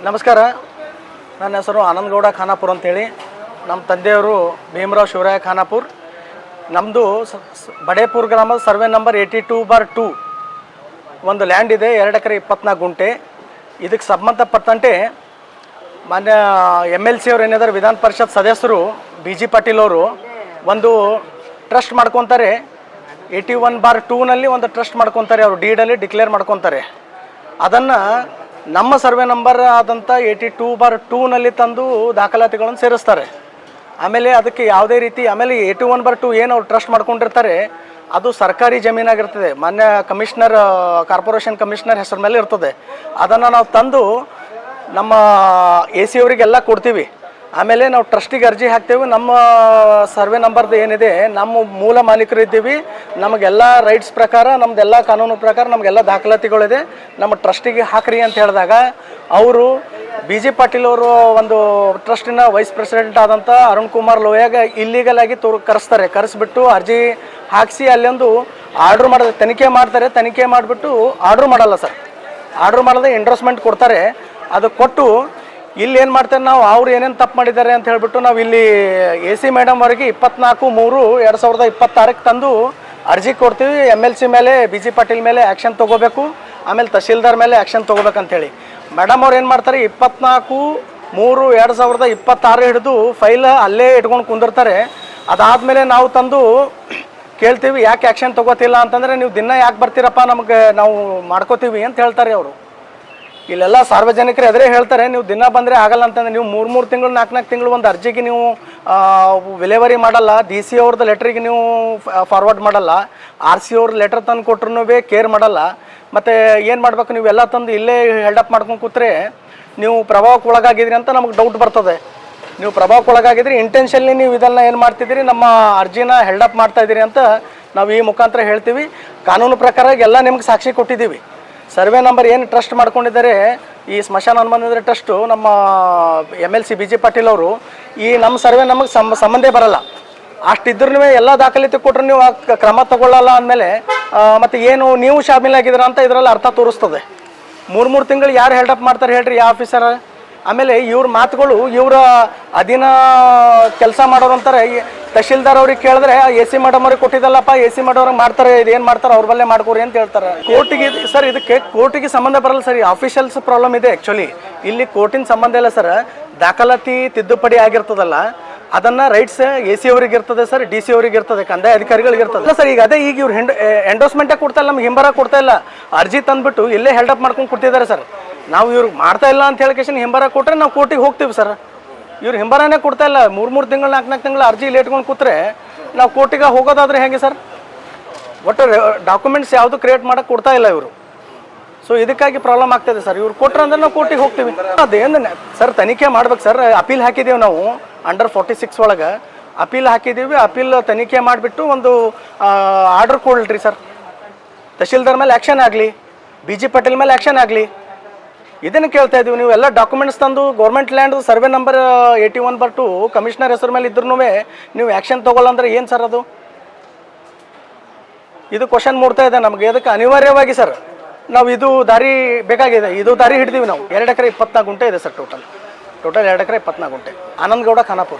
ನಮಸ್ಕಾರ. ನನ್ನ ಹೆಸರು ಆನಂದಗೌಡ ಖಾನಾಪುರ ಅಂತೇಳಿ. ನಮ್ಮ ತಂದೆಯವರು ಭೀಮರಾವ್ ಶಿವರಾಯ ಖಾನಾಪುರ್. ನಮ್ಮದು ಬಡೇಪುರ ಗ್ರಾಮದ ಸರ್ವೆ ನಂಬರ್ 82/2 ಒಂದು ಲ್ಯಾಂಡ್ ಇದೆ, 2 ಎಕರೆ 24 ಗುಂಟೆ. ಇದಕ್ಕೆ ಸಂಬಂಧಪಟ್ಟಂತೆ ಮಾನ್ಯ MLC ಅವರು ಏನಿದ್ದಾರೆ, ವಿಧಾನ ಪರಿಷತ್ ಸದಸ್ಯರು BG ಪಾಟೀಲ್ ಅವರು ಒಂದು ಟ್ರಸ್ಟ್ ಮಾಡ್ಕೊತಾರೆ. 81/2ನಲ್ಲಿ ಒಂದು ಟ್ರಸ್ಟ್ ಮಾಡ್ಕೊತಾರೆ. ಅವರು ಡೀಡಲ್ಲಿ ಡಿಕ್ಲೇರ್ ಮಾಡ್ಕೊತಾರೆ. ಅದನ್ನು ನಮ್ಮ ಸರ್ವೆ ನಂಬರ್ ಆದಂಥ 82/2ನಲ್ಲಿ ತಂದು ದಾಖಲಾತಿಗಳನ್ನು ಸೇರಿಸ್ತಾರೆ. ಆಮೇಲೆ ಅದಕ್ಕೆ ಯಾವುದೇ ರೀತಿ, ಆಮೇಲೆ 81/2 ಏನು ಅವ್ರು ಟ್ರಸ್ಟ್ ಮಾಡ್ಕೊಂಡಿರ್ತಾರೆ ಅದು ಸರ್ಕಾರಿ ಜಮೀನಾಗಿರ್ತದೆ. ಮಾನ್ಯ ಕಮಿಷನರ್, ಕಾರ್ಪೊರೇಷನ್ ಕಮಿಷನರ್ ಹೆಸರು ಮೇಲೆ ಇರ್ತದೆ. ಅದನ್ನು ನಾವು ತಂದು ನಮ್ಮ AC ಅವರಿಗೆಲ್ಲ ಕೊಡ್ತೀವಿ. ಆಮೇಲೆ ನಾವು ಟ್ರಸ್ಟಿಗೆ ಅರ್ಜಿ ಹಾಕ್ತೇವೆ. ನಮ್ಮ ಸರ್ವೆ ನಂಬರ್ದು ಏನಿದೆ, ನಮ್ಮ ಮೂಲ ಮಾಲೀಕರು ಇದ್ದೀವಿ, ನಮಗೆಲ್ಲ ರೈಟ್ಸ್ ಪ್ರಕಾರ, ನಮ್ಮದೆಲ್ಲ ಕಾನೂನು ಪ್ರಕಾರ ನಮಗೆಲ್ಲ ದಾಖಲಾತಿಗಳಿದೆ, ನಮ್ಮ ಟ್ರಸ್ಟಿಗೆ ಹಾಕ್ರಿ ಅಂತ ಹೇಳಿದಾಗ ಅವರು BG ಪಾಟೀಲ್ ಅವರು ಒಂದು ಟ್ರಸ್ಟಿನ ವೈಸ್ ಪ್ರೆಸಿಡೆಂಟ್ ಆದಂಥ ಅರುಣ್ ಕುಮಾರ್ ಲೋಯಾಗ ಇಲ್ಲೀಗಲ್ ಆಗಿ ಕರೆಸ್ತಾರೆ. ಕರೆಸ್ಬಿಟ್ಟು ಅರ್ಜಿ ಹಾಕಿಸಿ ಅಲ್ಲೊಂದು ಆರ್ಡ್ರ್ ಮಾಡೋದು, ತನಿಖೆ ಮಾಡ್ತಾರೆ. ತನಿಖೆ ಮಾಡಿಬಿಟ್ಟು ಆರ್ಡ್ರ್ ಮಾಡಲ್ಲ ಸರ್. ಆರ್ಡ್ರ್ ಮಾಡದೆ ಎಂಡೋರ್ಸ್ಮೆಂಟ್ ಕೊಡ್ತಾರೆ. ಅದು ಕೊಟ್ಟು ಇಲ್ಲಿ ಏನು ಮಾಡ್ತಾರೆ, ನಾವು ಅವ್ರು ಏನೇನು ತಪ್ಪು ಮಾಡಿದ್ದಾರೆ ಅಂತ ಹೇಳಿಬಿಟ್ಟು ನಾವು ಇಲ್ಲಿ AC ಮೇಡಮ್ ಅವರಿಗೆ 24/3/2026 ತಂದು ಅರ್ಜಿ ಕೊಡ್ತೀವಿ. MLC ಮೇಲೆ, BG ಪಾಟೀಲ್ ಮೇಲೆ ಆ್ಯಕ್ಷನ್ ತೊಗೋಬೇಕು, ಆಮೇಲೆ ತಹಶೀಲ್ದಾರ್ ಮೇಲೆ ಆ್ಯಕ್ಷನ್ ತೊಗೋಬೇಕಂತೇಳಿ. ಮೇಡಮ್ ಅವ್ರು ಏನು ಮಾಡ್ತಾರೆ, 24/3/2026 ಹಿಡಿದು ಫೈಲ್ ಅಲ್ಲೇ ಇಟ್ಕೊಂಡು ಕುಂದಿರ್ತಾರೆ. ಅದಾದಮೇಲೆ ನಾವು ತಂದು ಕೇಳ್ತೀವಿ, ಯಾಕೆ ಆ್ಯಕ್ಷನ್ ತೊಗೋತಿಲ್ಲ ಅಂತಂದರೆ, ನೀವು ದಿನ ಯಾಕೆ ಬರ್ತೀರಪ್ಪ, ನಮಗೆ ನಾವು ಮಾಡ್ಕೋತೀವಿ ಅಂತ ಹೇಳ್ತಾರೆ ಅವರು. ಇಲ್ಲೆಲ್ಲ ಸಾರ್ವಜನಿಕರು ಎದುರೇ ಹೇಳ್ತಾರೆ, ನೀವು ದಿನ ಬಂದರೆ ಆಗಲ್ಲ ಅಂತಂದರೆ, ನೀವು 3 ತಿಂಗಳು 4 ತಿಂಗಳು ಒಂದು ಅರ್ಜಿಗೆ ನೀವು ವಿಲೇವರಿ ಮಾಡಲ್ಲ, DC ಅವ್ರದ್ದು ಲೆಟ್ರಿಗೆ ನೀವು ಫಾರ್ವರ್ಡ್ ಮಾಡಲ್ಲ, RC ಅವ್ರ ಲೆಟ್ರ್ ತಂದು ಕೊಟ್ರೂ ಕೇರ್ ಮಾಡಲ್ಲ. ಮತ್ತು ಏನು ಮಾಡಬೇಕು, ನೀವೆಲ್ಲ ತಂದು ಇಲ್ಲೇ ಹೆಲ್ಡಪ್ ಮಾಡ್ಕೊಂಡು ಕೂತ್ರೆ ನೀವು ಪ್ರಭಾವಕ್ಕೆ ಒಳಗಾಗಿದ್ರಿ ಅಂತ ನಮಗೆ ಡೌಟ್ ಬರ್ತದೆ. ನೀವು ಪ್ರಭಾವಕ್ಕೆ ಒಳಗಾಗಿದ್ರಿ, ಇಂಟೆನ್ಷನ್ಲಿ ನೀವು ಇದನ್ನು ಏನು ಮಾಡ್ತಿದ್ದೀರಿ, ನಮ್ಮ ಅರ್ಜಿನ ಹೆಲ್ಡಪ್ ಮಾಡ್ತಾಯಿದ್ದೀರಿ ಅಂತ ನಾವು ಈ ಮುಖಾಂತರ ಹೇಳ್ತೀವಿ. ಕಾನೂನು ಪ್ರಕಾರ ಎಲ್ಲ ನಿಮ್ಗೆ ಸಾಕ್ಷಿ ಕೊಟ್ಟಿದ್ದೀವಿ. ಸರ್ವೆ ನಂಬರ್ ಏನು ಟ್ರಸ್ಟ್ ಮಾಡ್ಕೊಂಡಿದ್ದಾರೆ, ಈ ಸ್ಮಶಾನ ಅನುಬಂಧ ಟ್ರಸ್ಟು, ನಮ್ಮ MLC BG ಪಾಟೀಲ್ ಅವರು, ಈ ನಮ್ಮ ಸರ್ವೆ ನಮಗೆ ಸಂಬಂಧ ಬರಲ್ಲ. ಅಷ್ಟಿದ್ರೂ ಎಲ್ಲ ದಾಖಲಾತಿ ಕೊಟ್ಟರು ನೀವು ಕ್ರಮ ತಗೊಳ್ಳಲ್ಲ ಅಂದಮೇಲೆ ಮತ್ತು ಏನು ನೀವು ಶಾಮೀಲಾಗಿದ್ದೀರ ಅಂತ ಇದರಲ್ಲಿ ಅರ್ಥ ತೋರಿಸ್ತದೆ. 3 ತಿಂಗಳು ಯಾರು ಹೆಲ್ಡಪ್ ಮಾಡ್ತಾರೆ ಹೇಳ್ರಿ, ಯಾವ ಆಫೀಸರ್? ಆಮೇಲೆ ಇವ್ರ ಮಾತುಗಳು, ಇವರ ಅಧೀನ ಕೆಲಸ ಮಾಡೋರು ಅಂತಾರೆ. ತಹಶೀಲ್ದಾರ್ ಅವ್ರಿಗೆ ಕೇಳಿದ್ರೆ AC ಮೇಡಮ್ ಅವ್ರಿಗೆ ಕೊಟ್ಟಿದ್ದಲ್ಲಪ್ಪ, AC ಮಾಡೋರಿಗೆ ಮಾಡ್ತಾರೆ, ಇದೇನು ಮಾಡ್ತಾರೆ ಅವ್ರ ಬಲ್ಲೇ ಮಾಡ್ಕೋರಿ ಅಂತ ಹೇಳ್ತಾರೆ. ಕೋರ್ಟಿಗೆ ಸರ್, ಇದಕ್ಕೆ ಕೋರ್ಟಿಗೆ ಸಂಬಂಧ ಬರಲ್ಲ ಸರ್. ಆಫೀಷಿಯಲ್ಸ್ ಪ್ರಾಬ್ಲಮ್ ಇದೆ ಆ್ಯಕ್ಚುಲಿ. ಇಲ್ಲಿ ಕೋರ್ಟಿನ ಸಂಬಂಧ ಇಲ್ಲ ಸರ್. ದಾಖಲಾತಿ ತಿದ್ದುಪಡಿ ಆಗಿರ್ತದಲ್ಲ, ಅದನ್ನು ರೈಟ್ಸ್ AC ಅವ್ರಿಗೆ ಇರ್ತದೆ ಸರ್, DC ಅವ್ರಿಗೆ ಇರ್ತದೆ, ಕಂದಾಯ ಅಧಿಕಾರಿಗಳಿಗೆ ಇರ್ತದೆ. ಇಲ್ಲ ಸರ್, ಈಗ ಅದೇ ಈಗ ಇವ್ರು ಎಂಡೋಸ್ಮೆಂಟೇ ಕೊಡ್ತಾ ಇಲ್ಲ, ನಮ್ಗೆ ಹಿಂಬರ ಕೊಡ್ತಾ ಇಲ್ಲ. ಅರ್ಜಿ ತಂದುಬಿಟ್ಟು ಇಲ್ಲೇ ಹೆಲ್ಡಪ್ ಮಾಡ್ಕೊಂಡು ಕೊಡ್ತಿದ್ದಾರೆ ಸರ್. ನಾವು ಇವ್ರಿಗೆ ಮಾಡ್ತಾ ಇಲ್ಲ ಅಂತ ಹೇಳಿಕೇಶನ್ ಹಿಂಬರ ಕೊಟ್ಟರೆ ನಾವು ಕೋರ್ಟಿಗೆ ಹೋಗ್ತೀವಿ ಸರ್. ಇವ್ರು ಹಿಂಬರನೇ ಕೊಡ್ತಾ ಇಲ್ಲ. 3 ತಿಂಗಳು 4 ತಿಂಗಳು ಅರ್ಜಿ ಇಟ್ಕೊಂಡು ಕೂತ್ರೆ ನಾವು ಕೋರ್ಟಿಗೆ ಹೋಗೋದಾದ್ರೆ ಹೇಗೆ ಸರ್? ಒಟ್ಟು ಡಾಕ್ಯುಮೆಂಟ್ಸ್ ಯಾವುದು ಕ್ರಿಯೇಟ್ ಮಾಡೋಕ್ಕೆ ಕೊಡ್ತಾ ಇಲ್ಲ ಇವರು. ಸೊ ಇದಕ್ಕಾಗಿ ಪ್ರಾಬ್ಲಮ್ ಆಗ್ತಾಯಿದೆ ಸರ್. ಇವ್ರು ಕೊಟ್ಟರೆ ಅಂದ್ರೆ ನಾವು ಕೋರ್ಟಿಗೆ ಹೋಗ್ತೀವಿ. ಅದೇನು ಸರ್, ತನಿಖೆ ಮಾಡ್ಬೇಕು ಸರ್. ಅಪೀಲ್ ಹಾಕಿದ್ದೀವಿ ನಾವು, ಅಂಡರ್ 46 ಒಳಗೆ ಅಪೀಲ್ ಹಾಕಿದ್ದೀವಿ. ಅಪೀಲ್ ತನಿಖೆ ಮಾಡಿಬಿಟ್ಟು ಒಂದು ಆರ್ಡರ್ ಕೊಡ್ರಿ ಸರ್. ತಹಶೀಲ್ದಾರ್ ಮೇಲೆ ಆ್ಯಕ್ಷನ್ ಆಗಲಿ, BG ಪಾಟೀಲ್ ಮೇಲೆ ಆ್ಯಕ್ಷನ್ ಆಗಲಿ, ಇದನ್ನು ಕೇಳ್ತಾ ಇದ್ದೀವಿ. ನೀವು ಎಲ್ಲ ಡಾಕ್ಯುಮೆಂಟ್ಸ್ ತಂದು government land survey number 81/2 commissioner ಹೆಸರು ಮೇಲೆ ಇದ್ರೂ ನೀವು ಆ್ಯಕ್ಷನ್ ತೊಗೊಳ್ಳೋ ಅಂದರೆ ಏನು ಸರ್ ಅದು? ಇದು ಕ್ವಶನ್ ಮೂಡ್ತಾ ಇದೆ ನಮಗೆ. ಅದಕ್ಕೆ ಅನಿವಾರ್ಯವಾಗಿ ಸರ್ ನಾವು ಇದು ದಾರಿ ಬೇಕಾಗಿದೆ, ಇದು ದಾರಿ ಹಿಡಿದೀವಿ ನಾವು. 2 ಎಕರೆ 24 ಗುಂಟೆ ಇದೆ ಸರ್. ಟೋಟಲ್ 2 ಎಕರೆ 24 ಗುಂಟೆ. ಆನಂದಗೌಡ ಖಾನಾಪುರ್.